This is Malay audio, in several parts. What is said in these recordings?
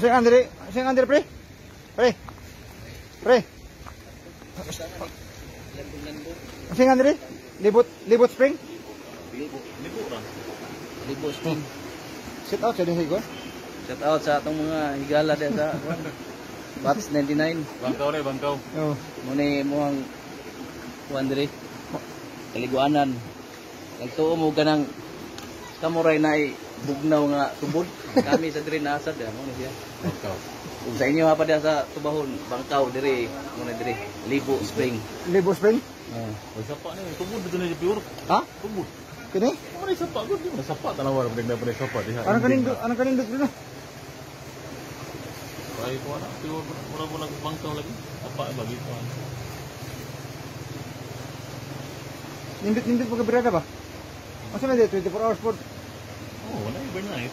Sing Andre, pre. Pre. Pre. Sing Andre, libot spring. Libo spring. Sit out sa dihay ko. Shout out sa atong mga higala din sa Bats 99. Bangkaw. Oh. Muna mo ang Andre. Kaliguanan. Nagtuo mo ganang kamuray na bugnaw nga tubod. Kami sa diri na asad mo na siya. Bangkaw. Kung sa inyo pa diya sa tubahon, Bangkaw diri, muna diri. Libo Spring. Libo spring. May sapa ni, tubod dito na pure. Ha? Tubod. Kini? May sapa gud, may sapa tanawa ra na pare sapa diha. Anong kanindot dito? Ay ko ana, pure mura bangkaw lagi. Apa bagi ko. Nindot mo kabirada ba? Asa na dito 24 hours sport? Oh, wala overnight.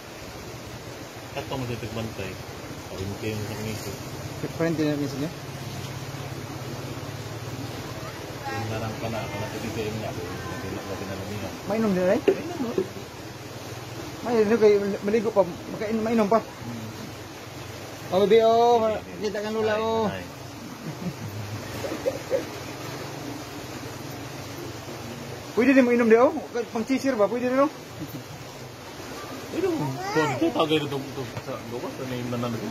Kato mo dito bantay. Awin kayo sa kanito. Friend din minsan niya. Narang kana dito yung nga. Lagi na lumiya. Mainom din ay? Mainom kay maligo pa, mainom pa. Oh, baby, oh, kita kan lula, oh. Pwede din mo inom din, oh. Pang chisir ba? Pwede din, oh. Ito, dito tagay dito sa luwas. Ano yung nanalo?